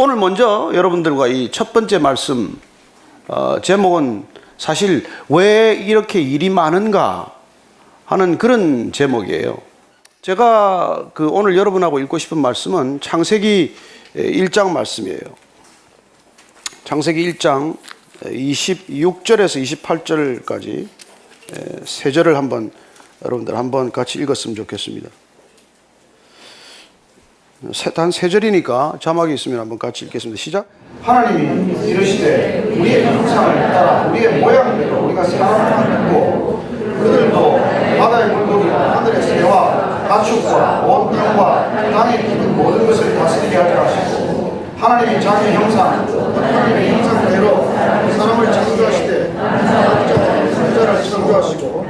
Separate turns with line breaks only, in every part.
오늘 먼저 여러분들과 이 첫 번째 말씀 제목은 사실 왜 이렇게 일이 많은가 하는 그런 제목이에요. 제가 오늘 여러분하고 읽고 싶은 말씀은 창세기 1장 말씀이에요. 창세기 1장 26절에서 28절까지 세 절을 여러분들 한번 같이 읽었으면 좋겠습니다. 단 세 절이니까 자막이 있으면 한번 같이 읽겠습니다. 시작. 하나님이 이르시되 우리의 형상을 따라 우리의 모양대로 우리가 사람을 만들고 그들도 바다의 물고기와 하늘의 새와 가축과 온 땅과 땅에 기는 모든 것을 다스리게 하자 하시고 하나님이 자기 형상 하나님의 형상대로 사람을 창조하시되 남자와 여자를 창조하시고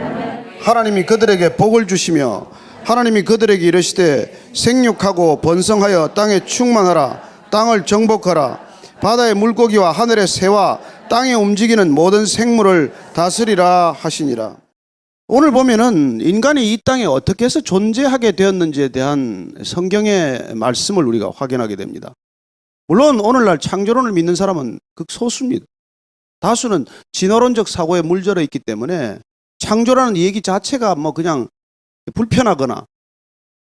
하나님이 그들에게 복을 주시며 하나님이 그들에게 이르시되 생육하고 번성하여 땅에 충만하라 땅을 정복하라 바다의 물고기와 하늘의 새와 땅에 움직이는 모든 생물을 다스리라 하시니라. 오늘 보면은 인간이 이 땅에 어떻게 해서 존재하게 되었는지에 대한 성경의 말씀을 우리가 확인하게 됩니다. 물론 오늘날 창조론을 믿는 사람은 극소수입니다. 다수는 진화론적 사고에 물들어 있기 때문에 창조라는 얘기 자체가 그냥 불편하거나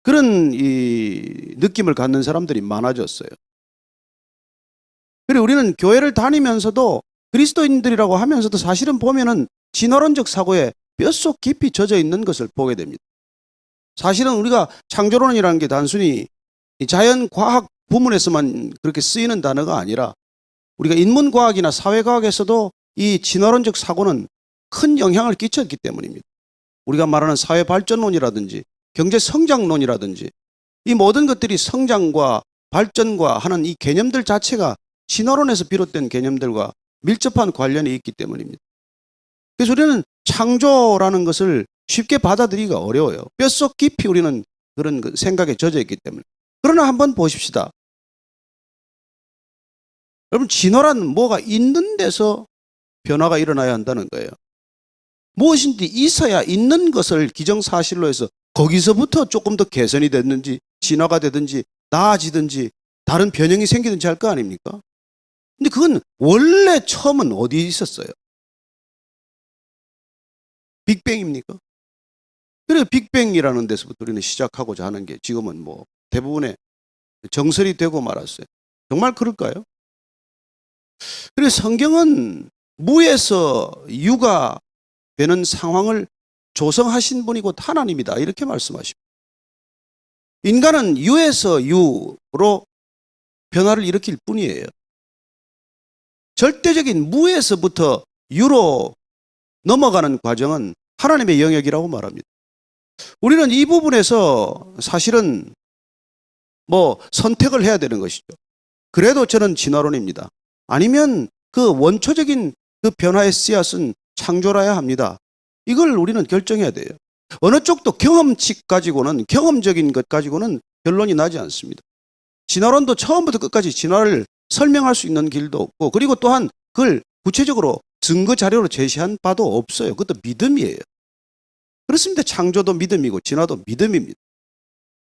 그런 이 느낌을 갖는 사람들이 많아졌어요. 그리고 우리는 교회를 다니면서도 그리스도인들이라고 하면서도 사실은 보면은 진화론적 사고에 뼛속 깊이 젖어 있는 것을 보게 됩니다. 사실은 우리가 창조론이라는 게 단순히 자연과학 부문에서만 그렇게 쓰이는 단어가 아니라 우리가 인문과학이나 사회과학에서도 이 진화론적 사고는 큰 영향을 끼쳤기 때문입니다. 우리가 말하는 사회발전론이라든지 경제성장론이라든지 이 모든 것들이 성장과 발전과 하는 이 개념들 자체가 진화론에서 비롯된 개념들과 밀접한 관련이 있기 때문입니다. 그래서 우리는 창조라는 것을 쉽게 받아들이기가 어려워요. 뼛속 깊이 우리는 그런 생각에 젖어 있기 때문에. 그러나 한번 보십시다. 여러분, 진화란 뭐가 있는 데서 변화가 일어나야 한다는 거예요. 무엇인지 있어야 있는 것을 기정사실로 해서 거기서부터 조금 더 개선이 됐는지 진화가 되든지 나아지든지 다른 변형이 생기든지 할 거 아닙니까? 근데 그건 원래 처음은 어디에 있었어요? 빅뱅입니까? 그래서 빅뱅이라는 데서부터 우리는 시작하고자 하는 게 지금은 대부분의 정설이 되고 말았어요. 정말 그럴까요? 그래서 성경은 무에서 유가 되는 상황을 조성하신 분이 곧 하나님이다 이렇게 말씀하십니다. 인간은 유에서 유로 변화를 일으킬 뿐이에요. 절대적인 무에서부터 유로 넘어가는 과정은 하나님의 영역이라고 말합니다. 우리는 이 부분에서 사실은 선택을 해야 되는 것이죠. 그래도 저는 진화론입니다. 아니면 그 원초적인 그 변화의 씨앗은 창조라야 합니다. 이걸 우리는 결정해야 돼요. 어느 쪽도 경험칙 가지고는 경험적인 것 가지고는 결론이 나지 않습니다. 진화론도 처음부터 끝까지 진화를 설명할 수 있는 길도 없고 그리고 또한 그걸 구체적으로 증거 자료로 제시한 바도 없어요. 그것도 믿음이에요. 그렇습니다. 창조도 믿음이고 진화도 믿음입니다.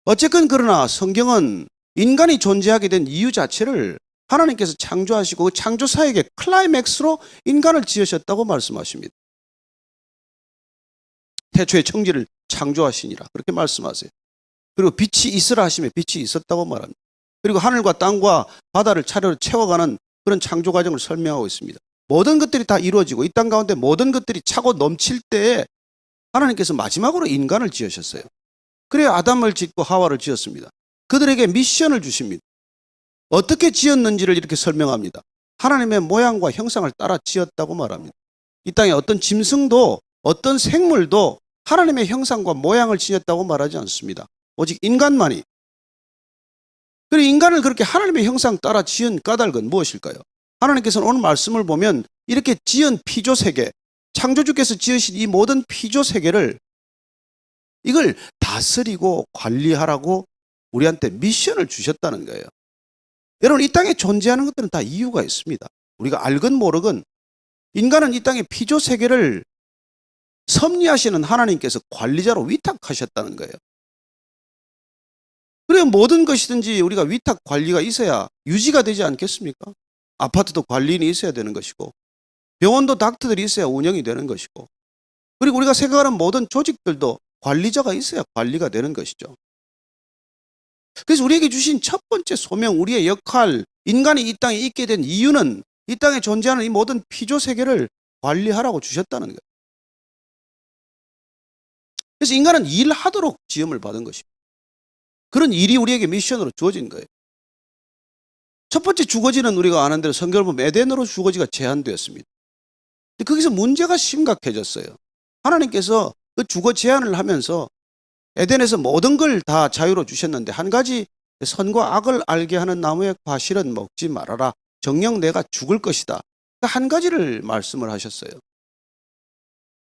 어쨌건 그러나 성경은 인간이 존재하게 된 이유 자체를 하나님께서 창조하시고 창조 사역의 클라이맥스로 인간을 지으셨다고 말씀하십니다. 태초에 청지를 창조하시니라 그렇게 말씀하세요. 그리고 빛이 있으라 하시며 빛이 있었다고 말합니다. 그리고 하늘과 땅과 바다를 차례로 채워가는 그런 창조 과정을 설명하고 있습니다. 모든 것들이 다 이루어지고 이 땅 가운데 모든 것들이 차고 넘칠 때에 하나님께서 마지막으로 인간을 지으셨어요. 그래야 아담을 짓고 하와를 지었습니다. 그들에게 미션을 주십니다. 어떻게 지었는지를 이렇게 설명합니다. 하나님의 모양과 형상을 따라 지었다고 말합니다. 이 땅에 어떤 짐승도 어떤 생물도 하나님의 형상과 모양을 지었다고 말하지 않습니다. 오직 인간만이. 그리고 인간을 그렇게 하나님의 형상 따라 지은 까닭은 무엇일까요? 하나님께서는 오늘 말씀을 보면 이렇게 지은 피조세계, 창조주께서 지으신 이 모든 피조세계를 이걸 다스리고 관리하라고 우리한테 미션을 주셨다는 거예요. 여러분, 이 땅에 존재하는 것들은 다 이유가 있습니다. 우리가 알건 모르건 인간은 이 땅의 피조세계를 섭리하시는 하나님께서 관리자로 위탁하셨다는 거예요.
그래 모든 것이든지 우리가 위탁 관리가 있어야 유지가 되지 않겠습니까? 아파트도 관리인이 있어야 되는 것이고 병원도 닥터들이 있어야 운영이 되는 것이고 그리고 우리가 생각하는 모든 조직들도 관리자가 있어야 관리가 되는 것이죠. 그래서 우리에게 주신 첫 번째 소명, 우리의 역할, 인간이 이 땅에 있게 된 이유는 이 땅에 존재하는 이 모든 피조 세계를 관리하라고 주셨다는 거예요. 그래서 인간은 일하도록 지음을 받은 것입니다. 그런 일이 우리에게 미션으로 주어진 거예요. 첫 번째 주거지는 우리가 아는 대로 성경을 보면 에덴으로 주거지가 제한되었습니다. 근데 거기서 문제가 심각해졌어요. 하나님께서 그 주거 제한을 하면서 에덴에서 모든 걸 다 자유로 주셨는데 한 가지 선과 악을 알게 하는 나무의 과실은 먹지 말아라. 정녕 내가 죽을 것이다. 한 가지를 말씀을 하셨어요.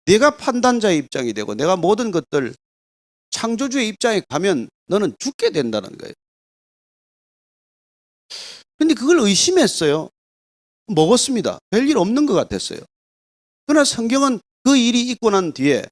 내가 판단자의 입장이 되고 내가 모든 것들 창조주의 입장에 가면 너는 죽게 된다는 거예요. 근데 그걸 의심했어요. 먹었습니다. 별일 없는 것 같았어요. 그러나 성경은 그 일이 있고 난 뒤에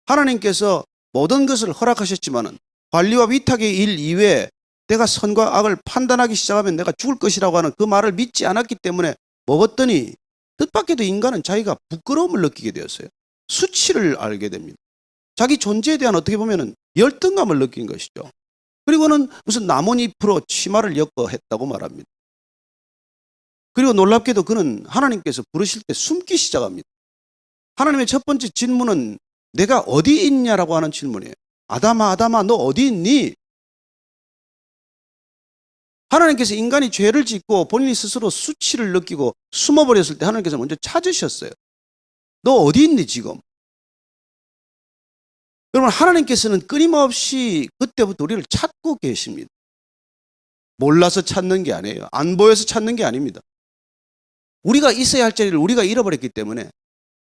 하나님께서 모든 것을 허락하셨지만은 관리와 위탁의 일 이외에 내가 선과 악을 판단하기 시작하면 내가 죽을 것이라고 하는 그 말을 믿지 않았기 때문에 먹었더니 뜻밖에도 인간은 자기가 부끄러움을 느끼게 되었어요. 수치를 알게 됩니다. 자기 존재에 대한 어떻게 보면 열등감을 느낀 것이죠. 그리고는 무슨 나뭇잎으로 치마를 엮어 했다고 말합니다. 그리고 놀랍게도 그는 하나님께서 부르실 때 숨기 시작합니다. 하나님의 첫 번째 질문은 내가 어디 있냐라고 하는 질문이에요. 아담아 아담아 너 어디 있니? 하나님께서 인간이 죄를 짓고 본인이 스스로 수치를 느끼고 숨어버렸을 때 하나님께서 먼저 찾으셨어요. 너 어디 있니 지금? 여러분 하나님께서는 끊임없이 그때부터 우리를 찾고 계십니다. 몰라서 찾는 게 아니에요. 안 보여서 찾는 게 아닙니다. 우리가 있어야 할 자리를 우리가 잃어버렸기 때문에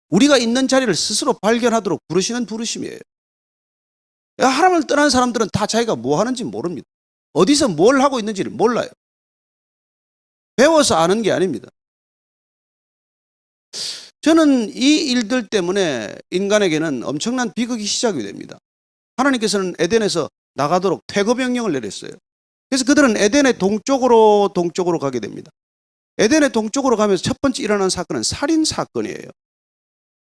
우리가 있는 자리를 스스로 발견하도록 부르시는 부르심이에요. 하나님을 떠난 사람들은 다 자기가 뭐 하는지 모릅니다. 어디서 뭘 하고 있는지를 몰라요. 배워서 아는 게 아닙니다. 저는 이 일들 때문에 인간에게는 엄청난 비극이 시작이 됩니다. 하나님께서는 에덴에서 나가도록 퇴거 명령을 내렸어요. 그래서 그들은 에덴의 동쪽으로 가게 됩니다. 에덴의 동쪽으로 가면서 첫 번째 일어난 사건은 살인 사건이에요.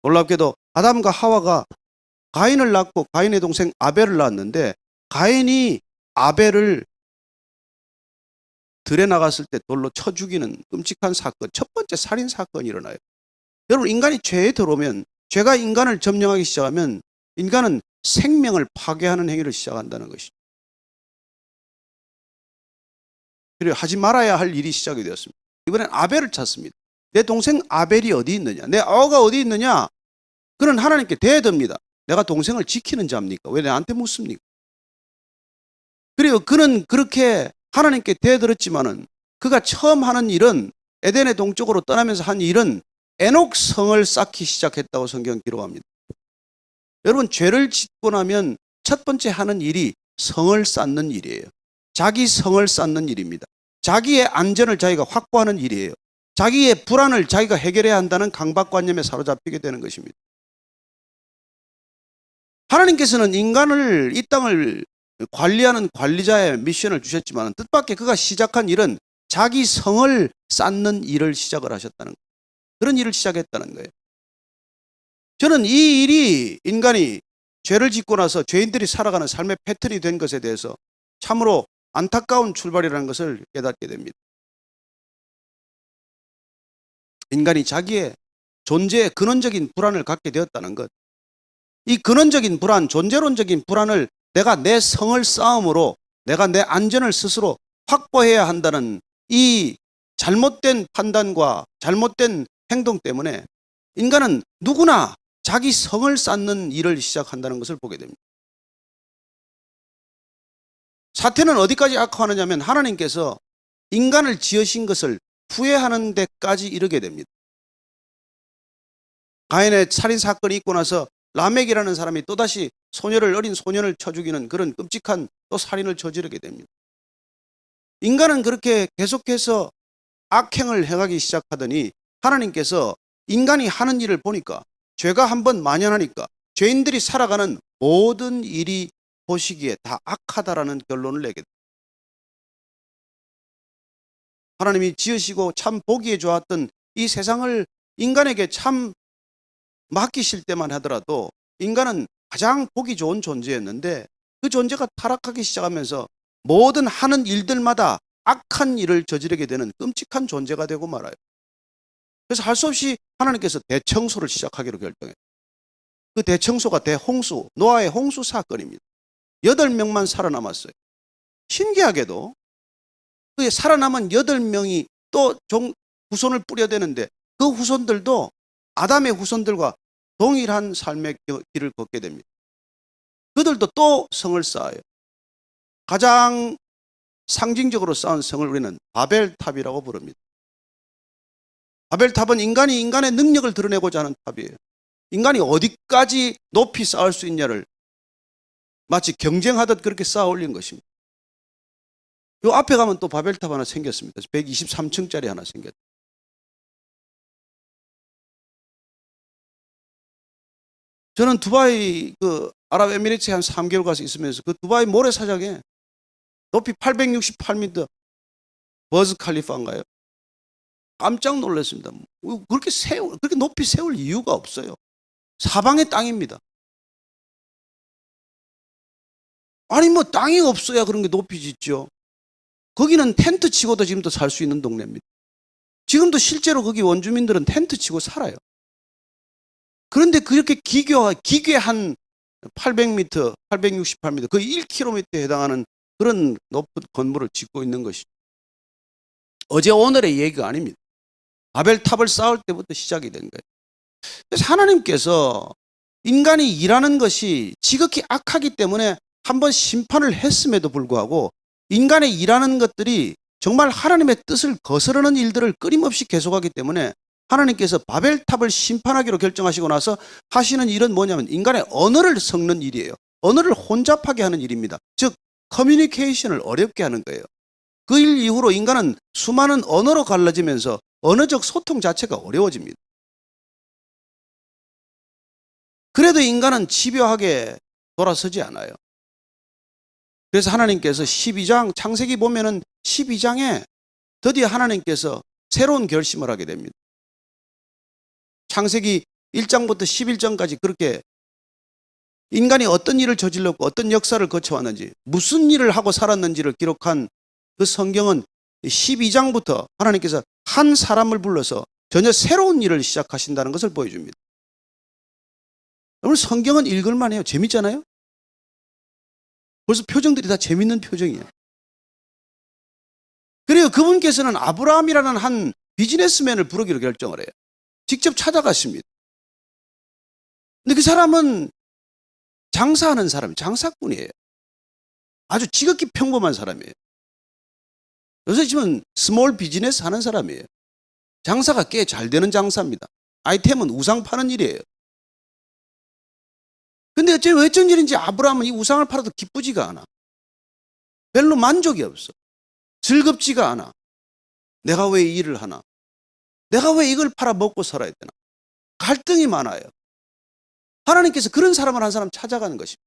놀랍게도 아담과 하와가 가인을 낳고 가인의 동생 아벨을 낳았는데 가인이 아벨을 들에 나갔을 때 돌로 쳐 죽이는 끔찍한 사건, 첫 번째 살인 사건이 일어나요. 여러분 인간이 죄에 들어오면 죄가 인간을 점령하기 시작하면 인간은 생명을 파괴하는 행위를 시작한다는 것이죠. 그리고 하지 말아야 할 일이 시작이 되었습니다. 이번엔 아벨을 찾습니다. 내 동생 아벨이 어디 있느냐? 내 아우가 어디 있느냐? 그는 하나님께 대듭니다. 내가 동생을 지키는 자입니까? 왜 나한테 묻습니까? 그리고 그는 그렇게 하나님께 대들었지만은 그가 처음 하는 일은 에덴의 동쪽으로 떠나면서 한 일은 에녹성을 쌓기 시작했다고 성경 기록합니다. 여러분 죄를 짓고 나면 첫 번째 하는 일이 성을 쌓는 일이에요. 자기 성을 쌓는 일입니다. 자기의 안전을 자기가 확보하는 일이에요. 자기의 불안을 자기가 해결해야 한다는 강박관념에 사로잡히게 되는 것입니다. 하나님께서는 인간을 이 땅을 관리하는 관리자의 미션을 주셨지만 뜻밖의 그가 시작한 일은 자기 성을 쌓는 일을 시작을 하셨다는 거예요. 그런 일을 시작했다는 거예요. 저는 이 일이 인간이 죄를 짓고 나서 죄인들이 살아가는 삶의 패턴이 된 것에 대해서 참으로 안타까운 출발이라는 것을 깨닫게 됩니다. 인간이 자기의 존재의 근원적인 불안을 갖게 되었다는 것. 이 근원적인 불안, 존재론적인 불안을 내가 내 성을 쌓음으로 내가 내 안전을 스스로 확보해야 한다는 이 잘못된 판단과 잘못된 행동 때문에 인간은 누구나 자기 성을 쌓는 일을 시작한다는 것을 보게 됩니다. 사태는 어디까지 악화하느냐면 하나님께서 인간을 지으신 것을 후회하는 데까지 이르게 됩니다. 가인의 살인 사건이 있고 나서 라멕이라는 사람이 또다시 어린 소년을 쳐 죽이는 그런 끔찍한 또 살인을 저지르게 됩니다. 인간은 그렇게 계속해서 악행을 행하기 시작하더니 하나님께서 인간이 하는 일을 보니까 죄가 한번 만연하니까 죄인들이 살아가는 모든 일이 보시기에 다 악하다라는 결론을 내게 됩니다. 하나님이 지으시고 참 보기에 좋았던 이 세상을 인간에게 참 맡기실 때만 하더라도 인간은 가장 보기 좋은 존재였는데 그 존재가 타락하기 시작하면서 모든 하는 일들마다 악한 일을 저지르게 되는 끔찍한 존재가 되고 말아요. 그래서 할 수 없이 하나님께서 대청소를 시작하기로 결정해요. 그 대청소가 대홍수, 노아의 홍수 사건입니다. 8명만 살아남았어요. 신기하게도 그 살아남은 8명이 또 후손을 뿌려대는데 그 후손들도 아담의 후손들과 동일한 삶의 길을 걷게 됩니다. 그들도 또 성을 쌓아요. 가장 상징적으로 쌓은 성을 우리는 바벨탑이라고 부릅니다. 바벨탑은 인간이 인간의 능력을 드러내고자 하는 탑이에요. 인간이 어디까지 높이 쌓을 수 있냐를 마치 경쟁하듯 그렇게 쌓아 올린 것입니다. 이 앞에 가면 또 바벨탑 하나 생겼습니다. 123층짜리 하나 생겼다. 저는 두바이 아랍에미리트에 한 3개월 가서 있으면서 그 두바이 모래사장에 높이 868m 버즈 칼리파인가요? 깜짝 놀랐습니다. 그렇게 높이 세울 이유가 없어요. 사방에 땅입니다. 아니 뭐 땅이 없어야 그런 게 높이 짓죠. 거기는 텐트 치고도 지금도 살 수 있는 동네입니다. 지금도 실제로 거기 원주민들은 텐트 치고 살아요. 그런데 그렇게 기괴한 800m, 868m, 거의 1km에 해당하는 그런 높은 건물을 짓고 있는 것이 어제 오늘의 얘기가 아닙니다. 바벨탑을 쌓을 때부터 시작이 된 거예요. 그래서 하나님께서 인간이 일하는 것이 지극히 악하기 때문에 한번 심판을 했음에도 불구하고 인간의 일하는 것들이 정말 하나님의 뜻을 거스르는 일들을 끊임없이 계속하기 때문에 하나님께서 바벨탑을 심판하기로 결정하시고 나서 하시는 일은 뭐냐면 인간의 언어를 섞는 일이에요. 언어를 혼잡하게 하는 일입니다. 즉 커뮤니케이션을 어렵게 하는 거예요. 그 일 이후로 인간은 수많은 언어로 갈라지면서 언어적 소통 자체가 어려워집니다. 그래도 인간은 집요하게 돌아서지 않아요. 그래서 하나님께서 12장 창세기 보면은 12장에 드디어 하나님께서 새로운 결심을 하게 됩니다. 창세기 1장부터 11장까지 그렇게 인간이 어떤 일을 저질렀고 어떤 역사를 거쳐왔는지 무슨 일을 하고 살았는지를 기록한 그 성경은 12장부터 하나님께서 한 사람을 불러서 전혀 새로운 일을 시작하신다는 것을 보여줍니다. 여러분 성경은 읽을만 해요. 재밌잖아요. 벌써 표정들이 다 재밌는 표정이에요. 그리고 그분께서는 아브라함이라는 한 비즈니스맨을 부르기로 결정을 해요. 직접 찾아갔습니다. 근데 그 사람은 장사하는 사람, 장사꾼이에요. 아주 지극히 평범한 사람이에요. 요새 지금 스몰 비즈니스 하는 사람이에요. 장사가 꽤 잘 되는 장사입니다. 아이템은 우상 파는 일이에요. 근데 어쩐 일인지 아브라함은 이 우상을 팔아도 기쁘지가 않아. 별로 만족이 없어. 즐겁지가 않아. 내가 왜 이 일을 하나? 내가 왜 이걸 팔아 먹고 살아야 되나? 갈등이 많아요. 하나님께서 그런 사람을 한 사람 찾아가는 것입니다.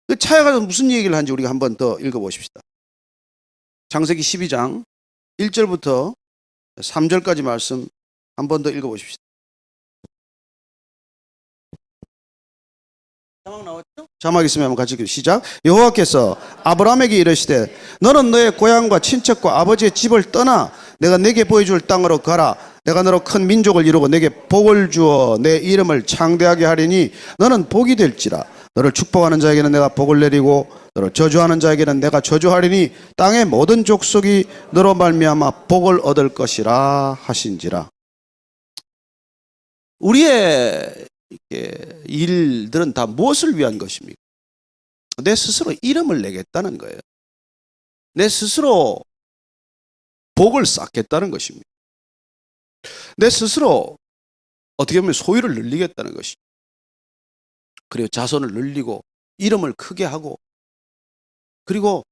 그 찾아가서 무슨 얘기를 하는지 우리가 한번 더 읽어보십시다. 창세기 12장 1절부터 3절까지 말씀 한 번 더 읽어보십시다. 자막 나왔죠? 자막 있으면 한번 같이 시작. 여호와께서 아브라함에게 이르시되 너는 너의 고향과 친척과 아버지의 집을 떠나 내가 내게 보여줄 땅으로 가라. 내가 너로 큰 민족을 이루고 내게 복을 주어 내 이름을 창대하게 하리니 너는 복이 될지라. 너를 축복하는 자에게는 내가 복을 내리고 너를 저주하는 자에게는 내가 저주하리니 땅의 모든 족속이 너로 말미암아 복을 얻을 것이라 하신지라. 우리의 일들은 다 무엇을 위한 것입니까? 내 스스로 이름을 내겠다는 거예요. 내 스스로 복을 쌓겠다는 것입니다. 내 스스로 어떻게 보면 소유를 늘리겠다는 것입니다. 그리고 자손을 늘리고 이름을 크게 하고 그리고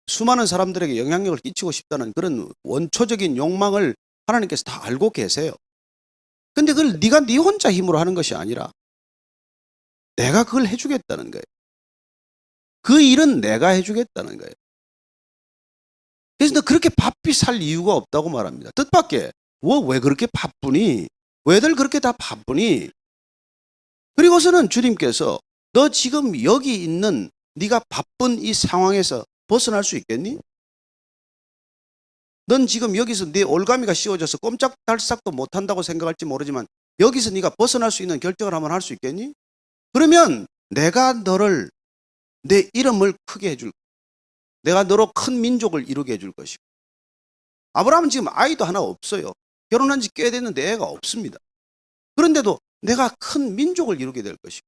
수많은 사람들에게 영향력을 끼치고 싶다는 그런 원초적인 욕망을 하나님께서 다 알고 계세요. 근데 그걸 네가 네 혼자 힘으로 하는 것이 아니라 내가 그걸 해주겠다는 거예요. 그 일은 내가 해주겠다는 거예요. 그래서 너 그렇게 바삐 살 이유가 없다고 말합니다. 뜻밖의 왜 그렇게 바쁘니? 왜들 그렇게 다 바쁘니? 그리고서는 주님께서 너 지금 여기 있는 네가 바쁜 이 상황에서 벗어날 수 있겠니? 넌 지금 여기서 네 올가미가 씌워져서 꼼짝달싹도 못한다고 생각할지 모르지만 여기서 네가 벗어날 수 있는 결정을 한번 할 수 있겠니? 그러면 내가 너를 내 이름을 크게 해줄 거야. 내가 너로 큰 민족을 이루게 해줄 것이고. 아브라함은 지금 아이도 하나 없어요. 결혼한 지 꽤 됐는데 애가 없습니다. 그런데도 내가 큰 민족을 이루게 될 것이고,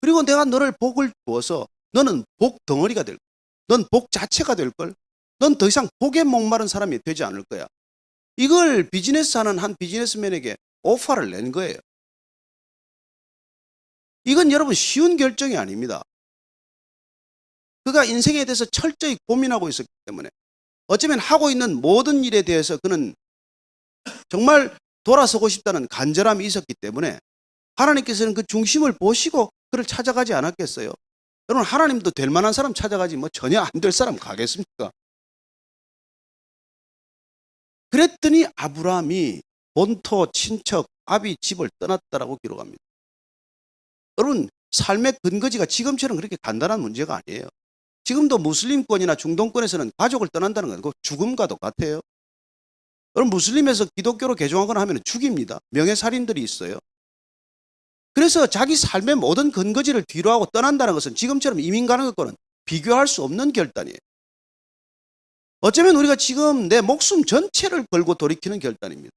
그리고 내가 너를 복을 주어서 너는 복 덩어리가 될 거야. 넌 복 자체가 될 걸. 넌 더 이상 복에 목마른 사람이 되지 않을 거야. 이걸 비즈니스 하는 한 비즈니스맨에게 오퍼를 낸 거예요. 이건 여러분 쉬운 결정이 아닙니다. 그가 인생에 대해서 철저히 고민하고 있었기 때문에 어쩌면 하고 있는 모든 일에 대해서 그는 정말 돌아서고 싶다는 간절함이 있었기 때문에 하나님께서는 그 중심을 보시고 그를 찾아가지 않았겠어요? 여러분, 하나님도 될 만한 사람 찾아가지 뭐 전혀 안 될 사람 가겠습니까? 그랬더니 아브라함이 본토, 친척, 아비 집을 떠났다라고 기록합니다. 여러분, 삶의 근거지가 지금처럼 그렇게 간단한 문제가 아니에요. 지금도 무슬림권이나 중동권에서는 가족을 떠난다는 건 그 죽음과도 같아요. 여러분, 무슬림에서 기독교로 개종하거나 하면 죽입니다. 명예살인들이 있어요. 그래서 자기 삶의 모든 근거지를 뒤로하고 떠난다는 것은 지금처럼 이민 가는 것과는 비교할 수 없는 결단이에요. 어쩌면 우리가 지금 내 목숨 전체를 걸고 돌이키는 결단입니다.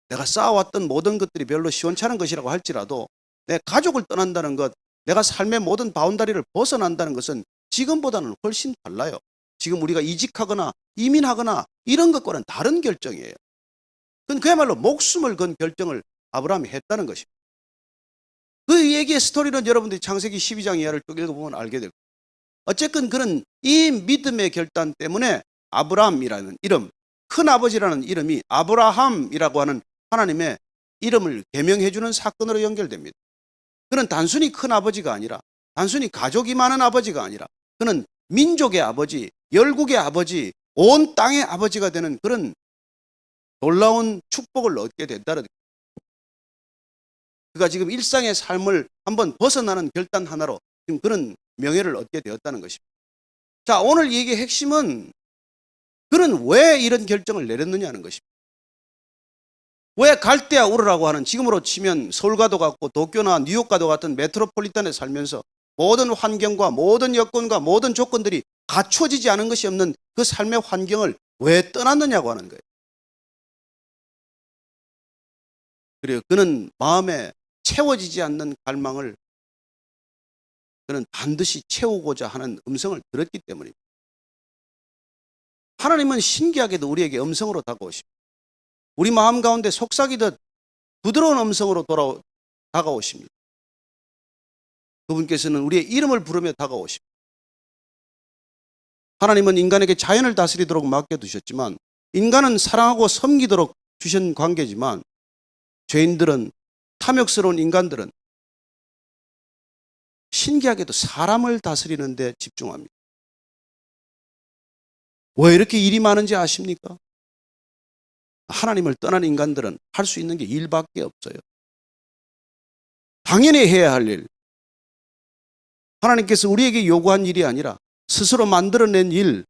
내가 쌓아왔던 모든 것들이 별로 시원찮은 것이라고 할지라도 내 가족을 떠난다는 것, 내가 삶의 모든 바운다리를 벗어난다는 것은 지금보다는 훨씬 달라요. 지금 우리가 이직하거나 이민하거나 이런 것과는 다른 결정이에요. 그건 그야말로 목숨을 건 결정을 아브라함이 했다는 것입니다. 그 얘기의 스토리는 여러분들이 창세기 12장 이하를 쭉 읽어보면 알게 될 거예요. 어쨌든 그는 이 믿음의 결단 때문에 아브라함이라는 이름, 큰아버지라는 이름이 아브라함이라고 하는 하나님의 이름을 개명해 주는 사건으로 연결됩니다. 그는 단순히 큰아버지가 아니라, 단순히 가족이 많은 아버지가 아니라, 그는 민족의 아버지, 열국의 아버지, 온 땅의 아버지가 되는 그런 놀라운 축복을 얻게 된다는 거예요. 그가 지금 일상의 삶을 한번 벗어나는 결단 하나로 지금 그런 명예를 얻게 되었다는 것입니다. 자, 오늘 이 얘기의 핵심은 그는 왜 이런 결정을 내렸느냐는 것입니다. 왜 갈대아 우르라고 하는, 지금으로 치면 서울과도 같고 도쿄나 뉴욕과도 같은 메트로폴리탄에 살면서 모든 환경과 모든 여건과 모든 조건들이 갖춰지지 않은 것이 없는 그 삶의 환경을 왜 떠났느냐고 하는 거예요. 그리고 그는 마음에 채워지지 않는 갈망을 그는 반드시 채우고자 하는 음성을 들었기 때문입니다. 하나님은 신기하게도 우리에게 음성으로 다가오십니다. 우리 마음 가운데 속삭이듯 부드러운 음성으로 다가오십니다. 그분께서는 우리의 이름을 부르며 다가오십니다. 하나님은 인간에게 자연을 다스리도록 맡겨두셨지만, 인간은 사랑하고 섬기도록 주신 관계지만, 죄인들은, 탐욕스러운 인간들은 신기하게도 사람을 다스리는 데 집중합니다. 왜 이렇게 일이 많은지 아십니까? 하나님을 떠난 인간들은 할 수 있는 게 일밖에 없어요. 당연히 해야 할 일, 하나님께서 우리에게 요구한 일이 아니라 스스로 만들어낸 일,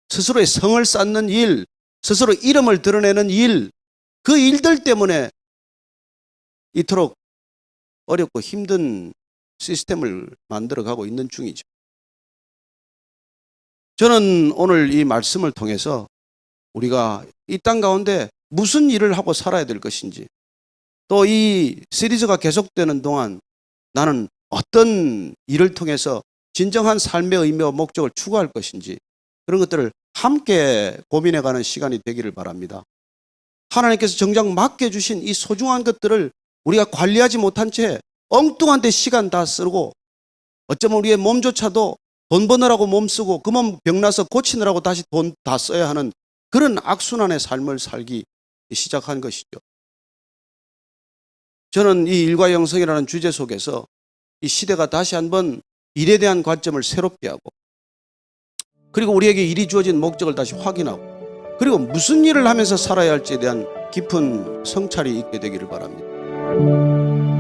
스스로의 성을 쌓는 일, 스스로 이름을 드러내는 일, 그 일들 때문에 이토록 어렵고 힘든 시스템을 만들어가고 있는 중이죠. 저는 오늘 이 말씀을 통해서 우리가 이 땅 가운데 무슨 일을 하고 살아야 될 것인지, 또 이 시리즈가 계속되는 동안 나는 어떤 일을 통해서 진정한 삶의 의미와 목적을 추구할 것인지, 그런 것들을 함께 고민해가는 시간이 되기를 바랍니다. 하나님께서 정작 맡겨주신 이 소중한 것들을 우리가 관리하지 못한 채 엉뚱한 데 시간 다 쓰고, 어쩌면 우리의 몸조차도 돈 버느라고 몸 쓰고 그 몸 병나서 고치느라고 다시 돈 다 써야 하는 그런 악순환의 삶을 살기 시작한 것이죠. 저는 이 일과 영성이라는 주제 속에서 이 시대가 다시 한번 일에 대한 관점을 새롭게 하고, 그리고 우리에게 일이 주어진 목적을 다시 확인하고 그리고 무슨 일을 하면서 살아야 할지에 대한 깊은 성찰이 있게 되기를 바랍니다.